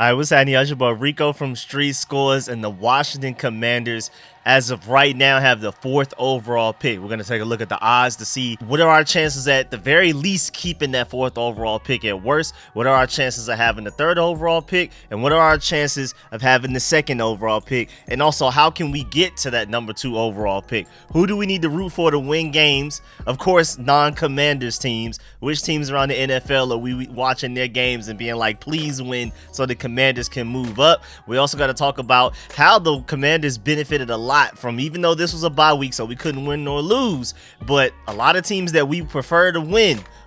All right, what's happening? Y'all? Your boy Rico from RicoScores, and the Washington Commanders, as of right now, have the 4th overall pick. We're going to take a look at the odds to see what are our chances at the very least keeping that 4th overall pick. At worst, what are our chances of having the 3rd overall pick, and what are our chances of having the 2nd overall pick? And also, how can we get to that number 2 overall pick? Who do we need to root for to win games? Of course, non-Commanders teams. Which teams around the NFL are we watching their games and being like, please win so the Commanders can move up? We also got to talk about how the Commanders benefited a lot from, even though this was a bye week, so we couldn't win nor lose, but a lot of teams that we prefer to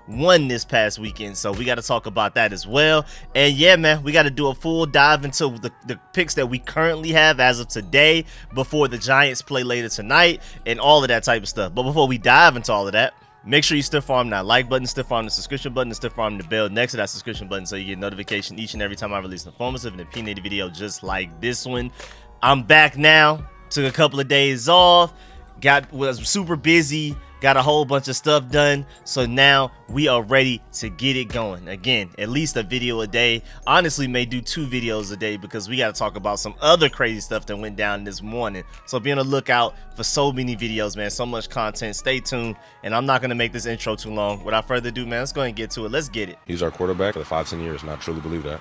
won this past weekend, so we got to talk about that as well. And yeah, man, we got to do a full dive into the picks that we currently have as of today before the Giants play later tonight and all of that type of stuff. But before we dive into all of that, make sure you stiff arm that like button, stiff arm the subscription button, and stiff arm the bell next to that subscription button so you get notification each and every time I release an informative and opinionated video just like this one. I'm back now. Took a couple of days off. Was super busy. Got a whole bunch of stuff done. So now we are ready to get it going. Again, at least a video a day. Honestly, may do 2 videos a day because we got to talk about some other crazy stuff that went down this morning. So be on the lookout for so many videos, man. So much content. Stay tuned. And I'm not going to make this intro too long. Without further ado, man, let's go and get to it. Let's get it. He's our quarterback for the 5-10 years, and I truly believe that.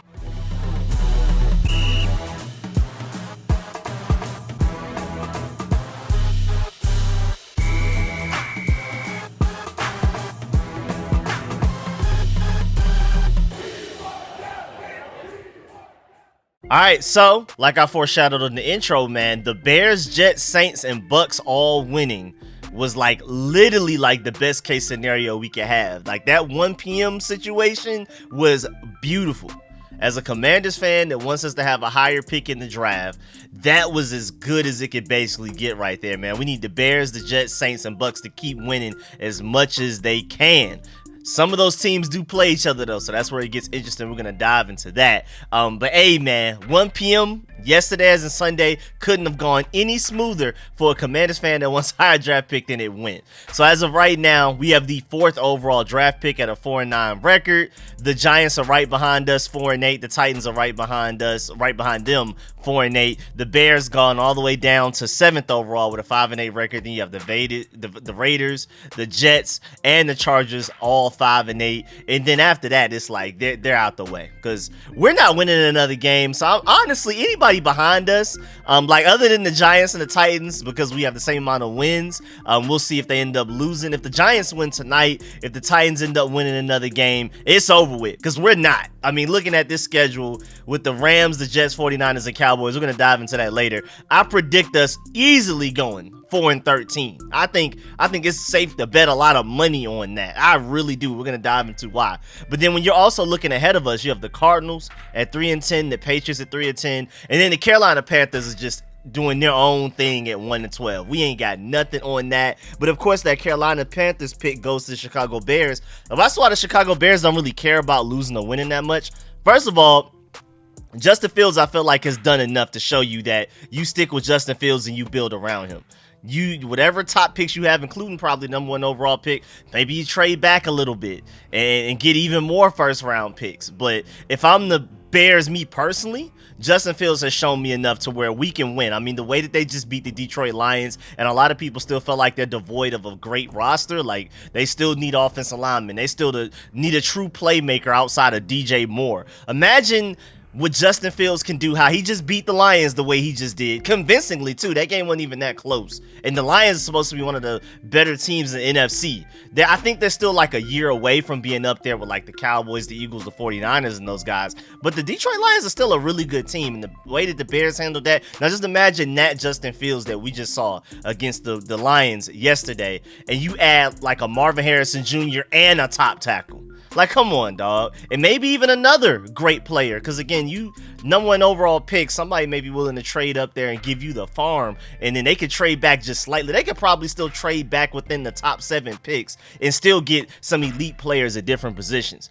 All right, so like I foreshadowed in the intro, man, the Bears, Jets, Saints, and Bucks all winning was like literally like the best case scenario we could have. Like that 1 p.m. situation was beautiful. As a Commanders fan that wants us to have a higher pick in the draft, that was as good as it could basically get right there, man. We need the Bears, the Jets, Saints, and Bucks to keep winning as much as they can. Some of those teams do play each other though, so that's where it gets interesting. We're gonna dive into that. But hey, man, 1 p.m. yesterday as in Sunday couldn't have gone any smoother for a Commanders fan that wants a higher draft pick than it went. So as of right now, we have the 4th overall draft pick at a 4-9 record. The Giants are right behind us, 4-8. The Titans are right behind us, right behind them, 4-8. The Bears gone all the way down to 7th overall with a 5-8 record. Then you have the Raiders, the Jets, and the Chargers all 5-8. And then after that, it's like they're out the way because we're not winning another game. So honestly, anybody behind us, like other than the Giants and the Titans, because we have the same amount of wins, we'll see if they end up losing. If the Giants win tonight, if the Titans end up winning another game, it's over with because we're not. I mean, looking at this schedule with the Rams, the Jets, 49ers, and Cowboys, we're going to dive into that later. I predict us easily going 4-13. I think it's safe to bet a lot of money on that. I really do. We're going to dive into why. But then when you're also looking ahead of us, you have the Cardinals at 3-10, the Patriots at 3-10, and then the Carolina Panthers is just doing their own thing at 1-12. We ain't got nothing on that. But of course, that Carolina Panthers pick goes to the Chicago Bears. That's why the Chicago Bears don't really care about losing or winning that much. First of all, Justin Fields, I feel like, has done enough to show you that you stick with Justin Fields and you build around him. Whatever top picks you have, including probably number 1 overall pick, maybe you trade back a little bit and get even more 1st round picks. But if I'm the Bears, me personally, Justin Fields has shown me enough to where we can win. I mean, the way that they just beat the Detroit Lions, and a lot of people still feel like they're devoid of a great roster. Like, they still need offensive linemen. They still need a true playmaker outside of DJ Moore. Imagine what Justin Fields can do, how he just beat the Lions the way he just did, convincingly too. That game wasn't even that close, and the Lions are supposed to be one of the better teams in the NFC. I think they're still like a year away from being up there with like the Cowboys, the Eagles, the 49ers, and those guys, but the Detroit Lions are still a really good team, and the way that the Bears handled that, now just imagine that Justin Fields that we just saw against the Lions yesterday, and you add like a Marvin Harrison Jr. and a top tackle. Like, come on, dog. And maybe even another great player. Because, again, you number 1 overall pick, somebody may be willing to trade up there and give you the farm. And then they could trade back just slightly. They could probably still trade back within the top 7 picks and still get some elite players at different positions.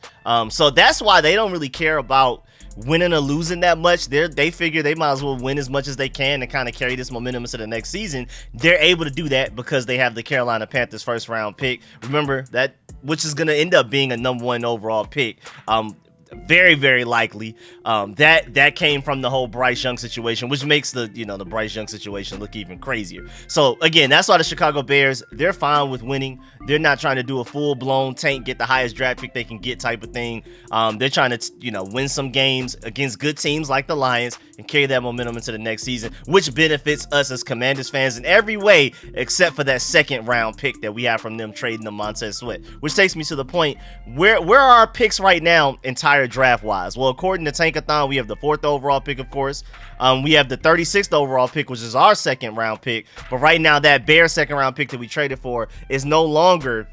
So that's why they don't really care about winning or losing that much. They figure they might as well win as much as they can and kind of carry this momentum into the next season. They're able to do that because they have the Carolina Panthers 1st round pick. Remember that, which is going to end up being a number 1 overall pick. very, very likely. That came from the whole Bryce Young situation, which makes the Bryce Young situation look even crazier. So again, that's why the Chicago Bears, they're fine with winning. They're not trying to do a full-blown tank, get the highest draft pick they can get type of thing. They're trying to win some games against good teams like the Lions and carry that momentum into the next season, which benefits us as Commanders fans in every way except for that second round pick that we have from them trading the Montez Sweat. Which takes me to the point, where are our picks right now entire draft wise? Well, according to Tankathon, we have the 4th overall pick, of course. We have the 36th overall pick, which is our second round pick. But right now, that Bears second round pick that we traded for is no longer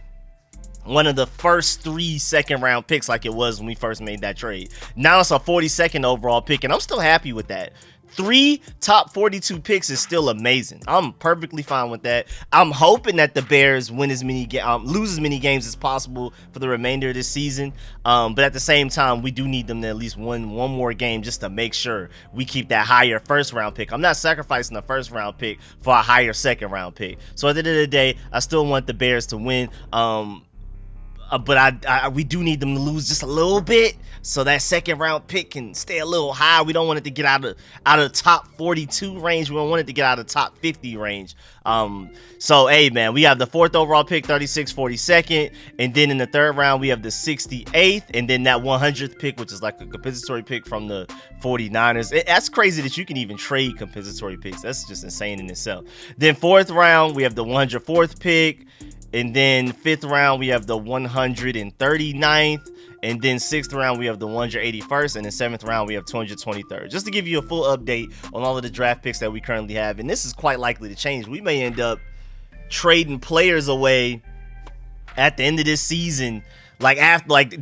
one of the first 3 second round picks like it was when we first made that trade. Now it's a 42nd overall pick, and I'm still happy with that. 3 top 42 picks is still amazing. I'm perfectly fine with that. I'm hoping that the Bears win lose as many games as possible for the remainder of this season. But at the same time, we do need them to at least win one more game just to make sure we keep that higher first round pick. I'm not sacrificing the first round pick for a higher second round pick. So at the end of the day, I still want the Bears to win. But we do need them to lose just a little bit so that second round pick can stay a little high. We don't want it to get out of the top 42 range. We don't want it to get out of the top 50 range. So hey man, we have the 4th overall pick, 36, 42nd, and then in the 3rd round we have the 68th, and then that 100th pick, which is like a compensatory pick from the 49ers. That's crazy that you can even trade compensatory picks. That's just insane in itself. Then 4th round we have the 104th pick. And then 5th round, we have the 139th. And then 6th round, we have the 181st. And then 7th round, we have 223rd. Just to give you a full update on all of the draft picks that we currently have. And this is quite likely to change. We may end up trading players away at the end of this season. Like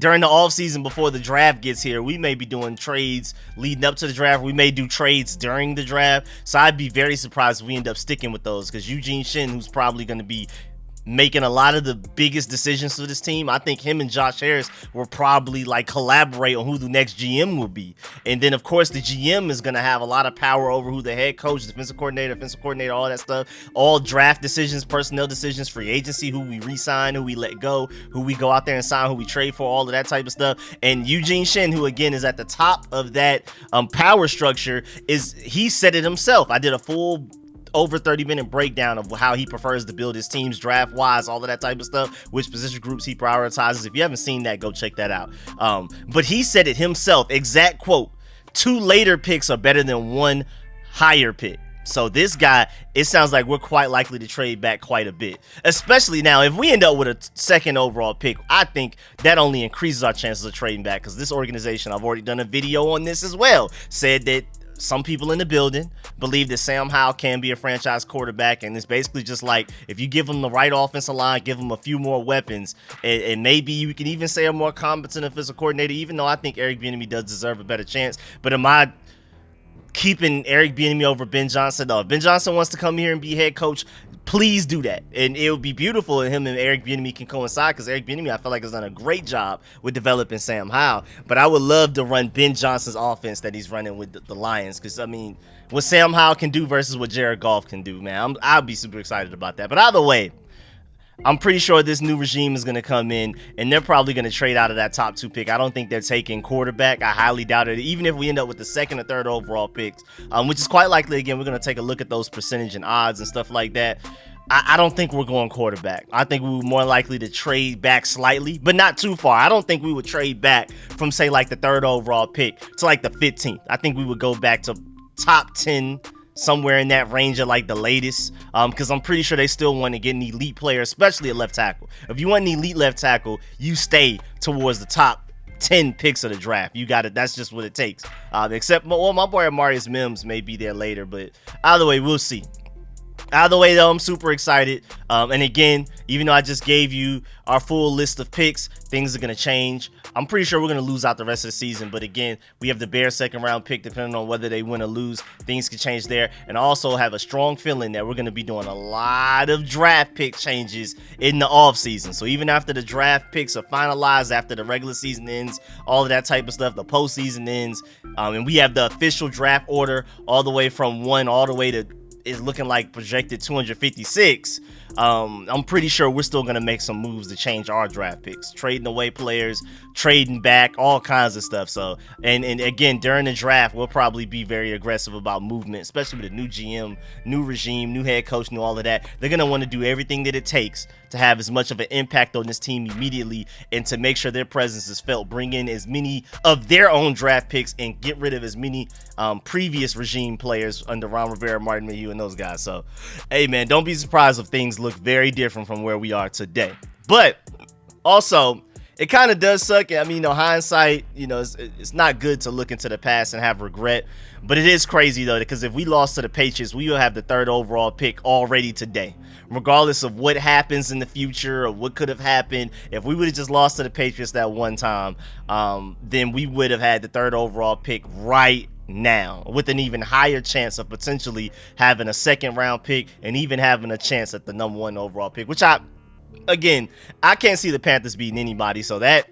during the offseason before the draft gets here, we may be doing trades leading up to the draft. We may do trades during the draft. So I'd be very surprised if we end up sticking with those. Because Eugene Shin, who's probably going to be making a lot of the biggest decisions for this team, I think him and Josh Harris will probably like collaborate on who the next GM will be. And then of course the GM is going to have a lot of power over who the head coach, defensive coordinator, all that stuff, all draft decisions, personnel decisions, free agency, who we re-sign, who we let go, who we go out there and sign, who we trade for, all of that type of stuff. And Eugene Shin, who again is at the top of that power structure, he said it himself. I did a full over 30-minute breakdown of how he prefers to build his teams draft-wise, all of that type of stuff, which position groups he prioritizes. If you haven't seen that, go check that out. But he said it himself, exact quote, 2 later picks are better than 1 higher pick. So this guy, it sounds like we're quite likely to trade back quite a bit. Especially now, if we end up with a 2nd overall pick, I think that only increases our chances of trading back, because this organization, I've already done a video on this as well, said that some people in the building believe that Sam Howell can be a franchise quarterback, and it's basically just like, if you give him the right offensive line, give him a few more weapons, and maybe you can even say a more competent offensive coordinator, even though I think Eric Bieniemy does deserve a better chance. But am I keeping Eric Bieniemy over Ben Johnson? No, if Ben Johnson wants to come here and be head coach, please do that. And it would be beautiful if him and Eric Bieniemy can coincide, because Eric Bieniemy, I feel like, has done a great job with developing Sam Howell. But I would love to run Ben Johnson's offense that he's running with the Lions, because, I mean, what Sam Howell can do versus what Jared Goff can do, man, I'll be super excited about that. But either way, I'm pretty sure this new regime is going to come in, and they're probably going to trade out of that top 2 pick. I don't think they're taking quarterback. I highly doubt it. Even if we end up with the 2nd or 3rd overall picks, which is quite likely. Again, we're going to take a look at those percentage and odds and stuff like that. I don't think we're going quarterback. I think we were more likely to trade back slightly, but not too far. I don't think we would trade back from, say, like the 3rd overall pick to like the 15th. I think we would go back to top 10, somewhere in that range of like the latest, because I'm pretty sure they still want to get an elite player, especially at left tackle. If you want an elite left tackle, you stay towards the top 10 picks of the draft. You got it. That's just what it takes. Except, well, my boy Amarius Mims may be there later, but either way, we'll see. Either way, though, I'm super excited. And again, even though I just gave you our full list of picks, things are going to change. I'm pretty sure we're going to lose out the rest of the season. But again, we have the Bears 2nd round pick, depending on whether they win or lose. Things can change there. And I also have a strong feeling that we're going to be doing a lot of draft pick changes in the offseason. So even after the draft picks are finalized, after the regular season ends, all of that type of stuff, the postseason ends, and we have the official draft order all the way from 1 all the way to is looking like projected 256. I'm pretty sure we're still going to make some moves to change our draft picks, trading away players, trading back, all kinds of stuff. So, and again, during the draft, we'll probably be very aggressive about movement, especially with a new GM, new regime, new head coach, new all of that. They're going to want to do everything that it takes to have as much of an impact on this team immediately and to make sure their presence is felt. Bring in as many of their own draft picks and get rid of as many previous regime players under Ron Rivera, Martin Mayhew, and those guys. So, hey, man, don't be surprised if things look very different from where we are today. But also, it kind of does suck. I mean, hindsight, it's not good to look into the past and have regret. But it is crazy, though, because if we lost to the Patriots, we will have the 3rd overall pick already today. Regardless of what happens in the future or what could have happened, if we would have just lost to the Patriots that one time, then we would have had the 3rd overall pick right now, with an even higher chance of potentially having a 2nd round pick and even having a chance at the number 1 overall pick, which I can't see the Panthers beating anybody. So that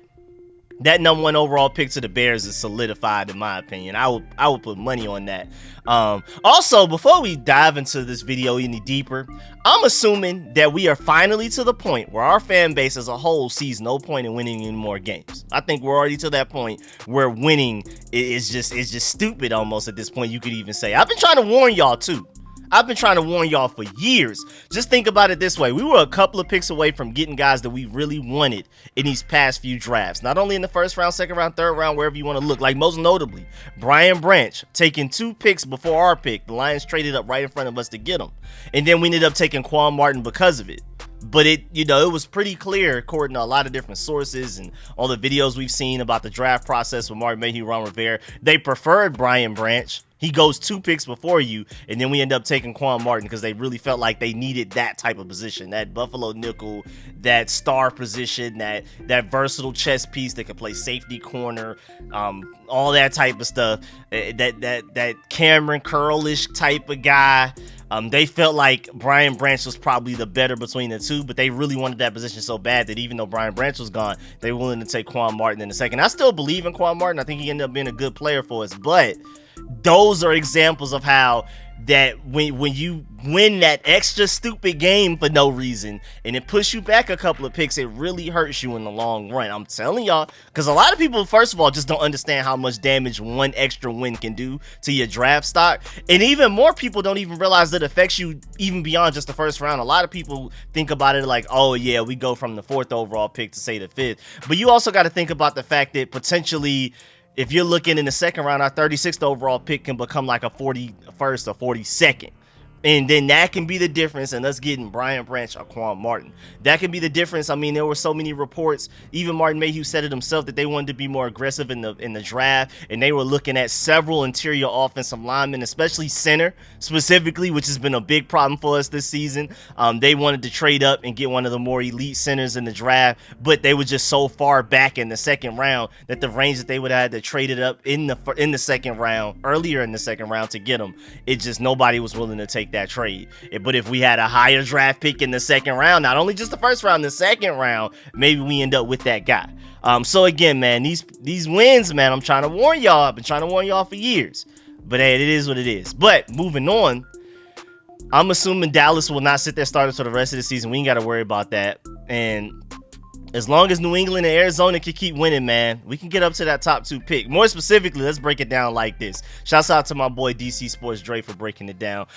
number 1 overall pick to the Bears is solidified, in my opinion. I would put money on that. Also, before we dive into this video any deeper, I'm assuming that we are finally to the point where our fan base as a whole sees no point in winning any more games. I think we're already to that point where winning is just stupid almost at this point, you could even say. I've been trying to warn y'all too. I've been trying to warn y'all for years. Just think about it this way. We were a couple of picks away from getting guys that we really wanted in these past few drafts. Not only in the 1st round, 2nd round, 3rd round, wherever you want to look. Like most notably, Brian Branch taking 2 picks before our pick. The Lions traded up right in front of us to get him. And then we ended up taking Quan Martin because of it. But it was pretty clear, according to a lot of different sources and all the videos we've seen about the draft process with Martin Mayhew, Ron Rivera, they preferred Brian Branch. He goes 2 picks before you, and then we end up taking Quan Martin because they really felt like they needed that type of position, that Buffalo nickel, that star position, that versatile chess piece that could play safety, corner, all that type of stuff. That Cameron Curl-ish type of guy. They felt like Brian Branch was probably the better between the two, but they really wanted that position so bad that even though Brian Branch was gone, they were willing to take Quan Martin in the 2nd. I still believe in Quan Martin. I think he ended up being a good player for us, but those are examples of how that when you win that extra stupid game for no reason and it pushes you back a couple of picks, it really hurts you in the long run. I'm telling y'all, because a lot of people, first of all, just don't understand how much damage one extra win can do to your draft stock. And even more people don't even realize that it affects you even beyond just the 1st round. A lot of people think about it like, oh yeah, we go from the 4th overall pick to say the 5th. But you also got to think about the fact that potentially, if you're looking in the 2nd round, our 36th overall pick can become like a 41st or 42nd. And then that can be the difference in us getting Brian Branch or Quan Martin. That can be the difference. I mean, there were so many reports. Even Martin Mayhew said it himself that they wanted to be more aggressive in the draft, and they were looking at several interior offensive linemen, especially center specifically, which has been a big problem for us this season. They wanted to trade up and get one of the more elite centers in the draft, but they were just so far back in the 2nd round that the range that they would have had to trade it up in the 2nd round, earlier in the 2nd round to get them, it just nobody was willing to take that trade. But if we had a higher draft pick in the 2nd round, not only just the 1st round, the 2nd round, maybe we end up with that guy. So again, man, these wins, man, I'm trying to warn y'all. I've been trying to warn y'all for years. But hey, it is what it is. But moving on, I'm assuming Dallas will not sit there started for the rest of the season. We ain't got to worry about that. And as long as New England and Arizona can keep winning, man, we can get up to that top 2 pick. More specifically, let's break it down like this. Shouts out to my boy DC Sports Dre for breaking it down.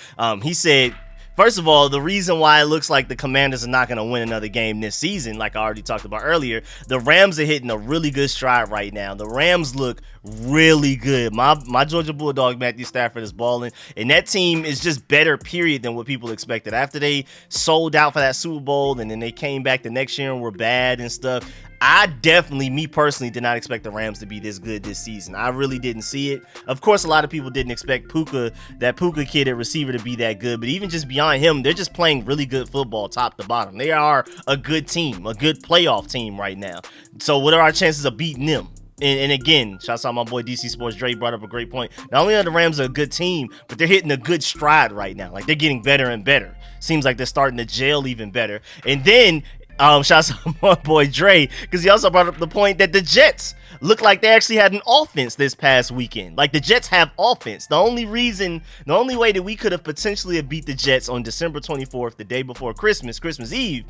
He said, first of all, the reason why it looks like the Commanders are not going to win another game this season, like I already talked about earlier, the Rams are hitting a really good stride right now. The Rams look really good. My Georgia Bulldog, Matthew Stafford, is balling, and that team is just better, period, than what people expected. After they sold out for that Super Bowl, and then they came back the next year and were bad and stuff, I definitely, me personally, did not expect the Rams to be this good this season. I really didn't see it. Of course, a lot of people didn't expect that Puka kid at receiver to be that good, but even just beyond him, they're just playing really good football top to bottom. They are a good team, a good playoff team right now. So what are our chances of beating them? And again, shouts out my boy DC Sports Dre brought up a great point. Not only are the Rams a good team, but they're hitting a good stride right now. Like, they're getting better and better. Seems like they're starting to gel even better. And then Shouts out to my boy Dre, because he also brought up the point that the Jets look like they actually had an offense this past weekend. Like, the Jets have offense. The only way that we could have potentially have beat the Jets on December 24th, the day before Christmas Eve,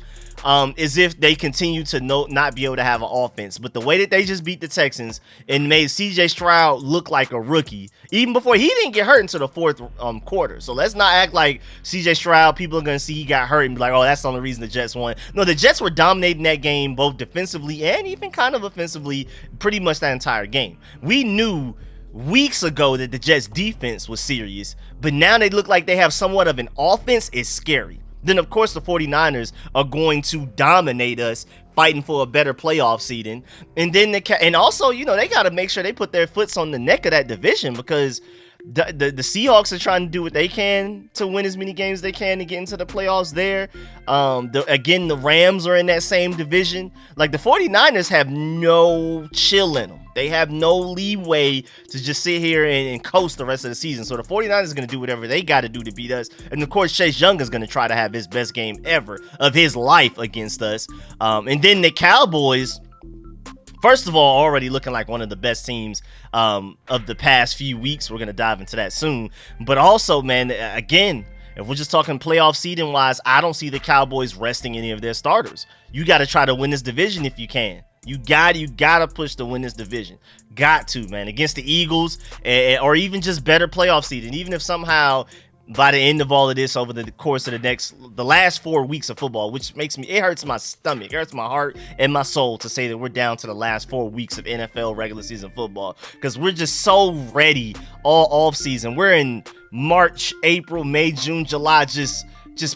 is if they continue to not be able to have an offense. But the way that they just beat the Texans and made CJ Stroud look like a rookie, even before he didn't get hurt until the fourth quarter. So let's not act like CJ Stroud, people are going to see he got hurt and be like, oh, that's the only reason the Jets won. No, the Jets were dominating that game both defensively and even kind of offensively pretty much that entire game. We knew weeks ago that the Jets defense was serious, but now they look like they have somewhat of an offense. It's scary. Then of course the 49ers are going to dominate us, fighting for a better playoff seeding. And then and also, you know, they got to make sure they put their foots on the neck of that division, because the Seahawks are trying to do what they can to win as many games as they can to get into the playoffs there. Again, the Rams are in that same division. Like, the 49ers have no chill in them. They have no leeway to just sit here and coast the rest of the season. So the 49ers is going to do whatever they got to do to beat us. And of course, Chase Young is going to try to have his best game ever of his life against us. And then the Cowboys, first of all, already looking like one of the best teams of the past few weeks. We're going to dive into that soon. But also, man, again, if we're just talking playoff seeding wise, I don't see the Cowboys resting any of their starters. You got to try to win this division if you can. You got to push to win this division. Got to, man, against the Eagles, or even just better playoff seeding. Even if somehow by the end of all of this, over the course of the last 4 weeks of football, which it hurts my stomach, it hurts my heart and my soul to say that we're down to the last 4 weeks of NFL regular season football, because we're just so ready all off season. We're in March, April, May, June, July, just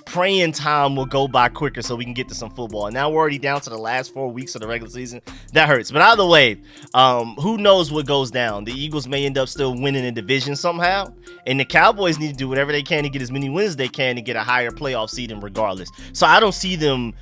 praying time will go by quicker so we can get to some football. And now we're already down to the last 4 weeks of the regular season. That hurts. But either way, who knows what goes down. The Eagles may end up still winning the division somehow, and the Cowboys need to do whatever they can to get as many wins as they can to get a higher playoff seeding regardless. So I don't see them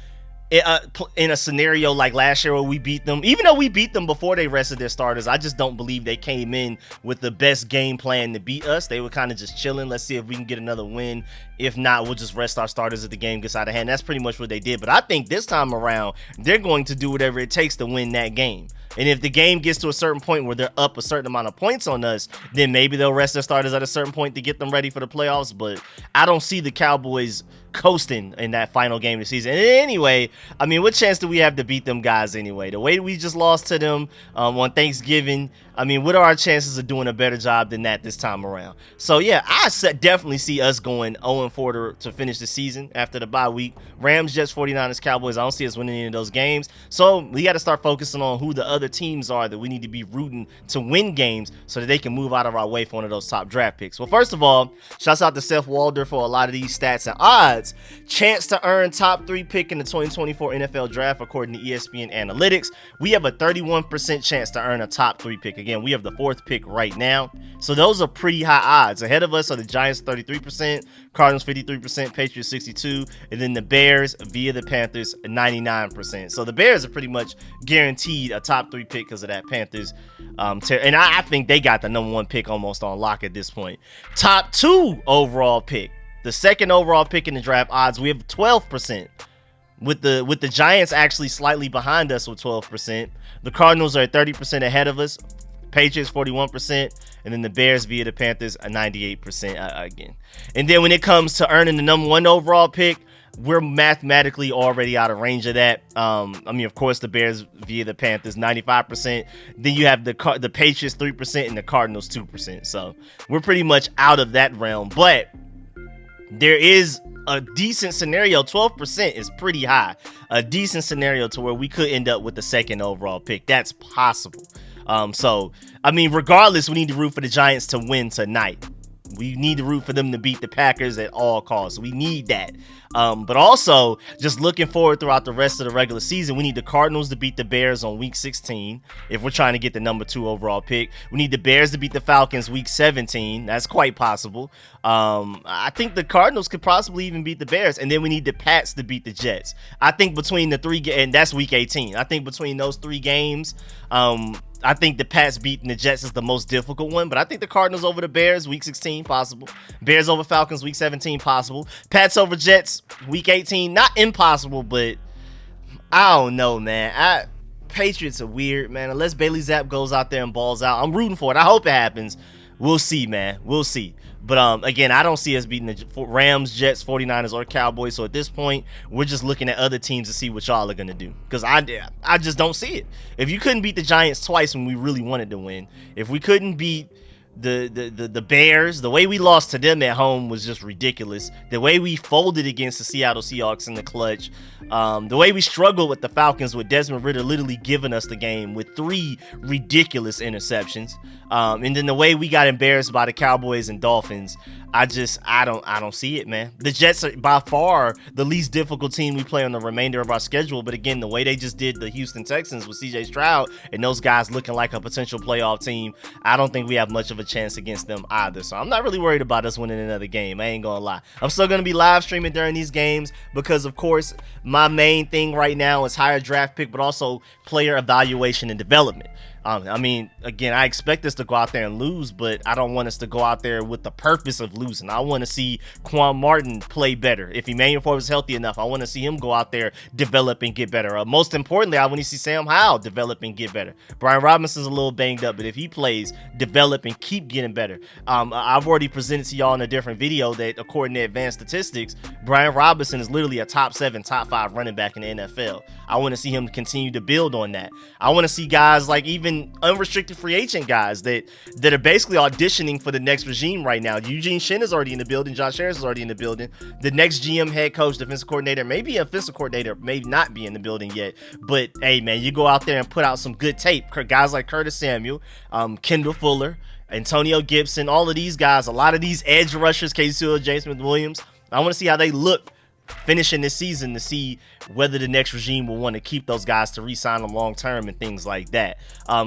in a scenario like last year where we beat them. Even though we beat them before they rested their starters, I just don't believe they came in with the best game plan to beat us. They were kind of just chilling. Let's see if we can get another win. If not, we'll just rest our starters if the game gets out of hand. That's pretty much what they did. But I think this time around, they're going to do whatever it takes to win that game. And if the game gets to a certain point where they're up a certain amount of points on us, then maybe they'll rest their starters at a certain point to get them ready for the playoffs. But I don't see the Cowboys coasting in that final game of the season. And anyway, I mean, what chance do we have to beat them guys anyway? The way we just lost to them on Thanksgiving, I mean, what are our chances of doing a better job than that this time around? So yeah, I definitely see us going 0-4 to finish the season after the bye week. Rams, Jets, 49ers, Cowboys, I don't see us winning any of those games. So we got to start focusing on who the other teams are that we need to be rooting to win games so that they can move out of our way for one of those top draft picks. Well, first of all, shouts out to Seth Walder for a lot of these stats and odds. Chance to earn top 3 pick in the 2024 NFL draft according to ESPN Analytics. We have a 31% chance to earn a top 3 pick. Again, we have the 4th pick right now. So those are pretty high odds. Ahead of us are the Giants 33%, Cardinals 53%, Patriots 62%, and then the Bears via the Panthers 99%. So the Bears are pretty much guaranteed a top 3 pick because of that Panthers. And I think they got the number 1 pick almost on lock at this point. Top 2 overall pick. The 2nd overall pick in the draft odds, we have 12%. With the Giants actually slightly behind us with 12%. The Cardinals are 30% ahead of us. Patriots 41%, and then the Bears via the Panthers are 98% again. And then when it comes to earning the number 1 overall pick, we're mathematically already out of range of that. I mean, of course, the Bears via the Panthers 95%. Then you have the Patriots 3% and the Cardinals 2%. So we're pretty much out of that realm. But there is a decent scenario. 12% is pretty high. A decent scenario to where we could end up with the 2nd overall pick. That's possible. So, I mean, regardless, we need to root for the Giants to win tonight. We need to root for them to beat the Packers at all costs. We need that. But also, just looking forward throughout the rest of the regular season, we need the Cardinals to beat the Bears on week 16 if we're trying to get the number 2 overall pick. We need the Bears to beat the Falcons week 17. That's quite possible. I think the Cardinals could possibly even beat the Bears. And then we need the Pats to beat the Jets. I think between the 3 and that's week 18. I think between those 3 games, I think the Pats beating the Jets is the most difficult one, but I think the Cardinals over the Bears, week 16, possible. Bears over Falcons, week 17, possible. Pats over Jets, week 18, not impossible, but I don't know, man. Patriots are weird, man. Unless Bailey Zapp goes out there and balls out, I'm rooting for it. I hope it happens. We'll see, man. We'll see. But again, I don't see us beating the Rams, Jets, 49ers, or Cowboys. So at this point, we're just looking at other teams to see what y'all are gonna do. Because I just don't see it. If you couldn't beat the Giants twice when we really wanted to win, if we couldn't beat the Bears, the way we lost to them at home was just ridiculous. The way we folded against the Seattle Seahawks in the clutch, the way we struggled with the Falcons with Desmond Ridder literally giving us the game with 3 ridiculous interceptions, and then the way we got embarrassed by the Cowboys and Dolphins, I don't see it, man. The Jets are by far the least difficult team we play on the remainder of our schedule, but again, the way they just did the Houston Texans with CJ Stroud and those guys looking like a potential playoff team, I don't think we have much of a chance against them either. So I'm not really worried about us winning another game. I ain't gonna lie. I'm still gonna be live streaming during these games because, of course, my main thing right now is higher draft pick, but also player evaluation and development. I mean, again, I expect us to go out there and lose, but I don't want us to go out there with the purpose of losing. I want to see Quan Martin play better. If Emmanuel Forbes is healthy enough, I want to see him go out there, develop, and get better. Most importantly, I want to see Sam Howell develop and get better. Brian Robinson's a little banged up, but if he plays, develop, and keep getting better. I've already presented to y'all in a different video that, according to advanced statistics, Brian Robinson is literally a top 7, top 5 running back in the NFL. I want to see him continue to build on that. I want to see guys like even unrestricted free agent guys that are basically auditioning for the next regime right now. Eugene Shin is already in the building. Josh Harris is already in the building. The next GM, head coach, defensive coordinator, maybe offensive coordinator, may not be in the building yet. But hey, man, you go out there and put out some good tape. Guys like Curtis Samuel, Kendall Fuller, Antonio Gibson, all of these guys, a lot of these edge rushers, Casey Hill, James Smith-Williams. I want to see how they look finishing this season to see whether the next regime will want to keep those guys to re-sign them long term and things like that.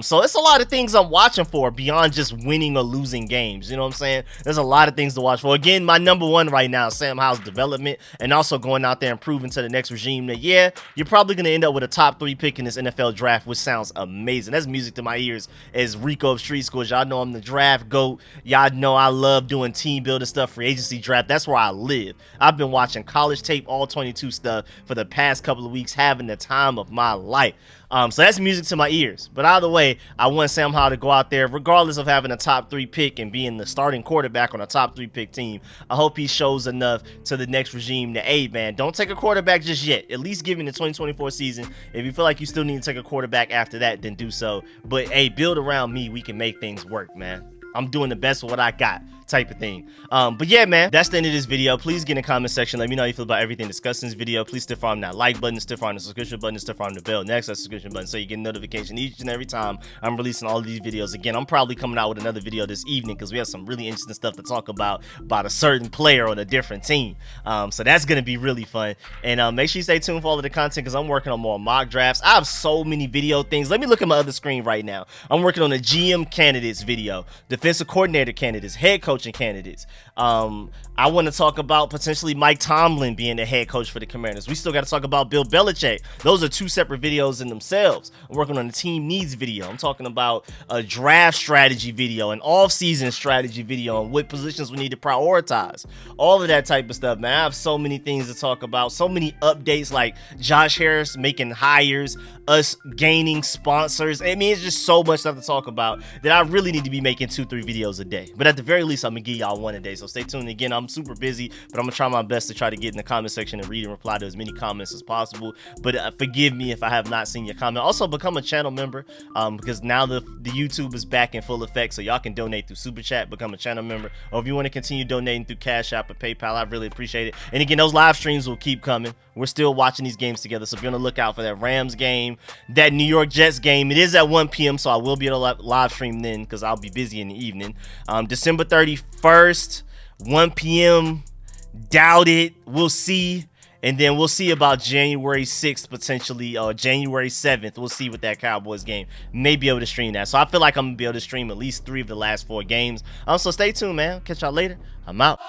So it's a lot of things I'm watching for beyond just winning or losing games. You know what I'm saying? There's a lot of things to watch for. Again, my number one right now is Sam Howell's development and also going out there and proving to the next regime that, yeah, you're probably going to end up with a top 3 pick in this NFL draft, which sounds amazing. That's music to my ears as Rico of Street Scores. Y'all know I'm the draft GOAT. Y'all know I love doing team building stuff, free agency draft. That's where I live. I've been watching college tape, all 22 stuff for the past couple of weeks, having the time of my life. So that's music to my ears. But either way, I want Sam Howell to go out there, regardless of having a top 3 pick and being the starting quarterback on a top 3 pick team. I hope he shows enough to the next regime that, hey, man, don't take a quarterback just yet. At least give him the 2024 season. If you feel like you still need to take a quarterback after that, then do so. But, hey, build around me. We can make things work, man. I'm doing the best with what I got, type of thing. But yeah, man, that's the end of this video. Please get in the comment section. Let me know how you feel about everything discussed in this video. Please stiff arm that like button, stiff arm the subscription button, stiff arm the bell next to that subscription button so you get a notification each and every time I'm releasing all of these videos. Again, I'm probably coming out with another video this evening because we have some really interesting stuff to talk about a certain player on a different team. So that's going to be really fun. And make sure you stay tuned for all of the content because I'm working on more mock drafts. I have so many video things. Let me look at my other screen right now. I'm working on a GM candidates video, defensive coordinator candidates, head coaching candidates. I want to talk about potentially Mike Tomlin being the head coach for the Commanders. We still got to talk about Bill Belichick. Those are 2 separate videos in themselves. I'm working on a team needs video. I'm talking about a draft strategy video, an off-season strategy video, and what positions we need to prioritize. All of that type of stuff, man. I have so many things to talk about. So many updates like Josh Harris making hires, us gaining sponsors. I mean, it's just so much stuff to talk about that I really need to be making 2-3 videos a day. But at the very least, I'm going to give y'all one a day. So stay tuned. Again, I'm super busy, but I'm gonna try my best to try to get in the comment section and read and reply to as many comments as possible. But forgive me if I have not seen your comment. Also, become a channel member because now the YouTube is back in full effect, so y'all can donate through Super Chat, become a channel member, or if you want to continue donating through Cash App or PayPal, I really appreciate it. And again, those live streams will keep coming. We're still watching these games together, so be on the lookout for that Rams game, that New York Jets game. It is at 1 p.m., so I will be able to live stream then because I'll be busy in the evening. December 31st, 1 p.m. Doubt it. We'll see. And then we'll see about January 6th potentially, or January 7th. We'll see with that Cowboys game. May be able to stream that. So I feel like I'm going to be able to stream at least 3 of the last 4 games. So stay tuned, man. Catch y'all later. I'm out.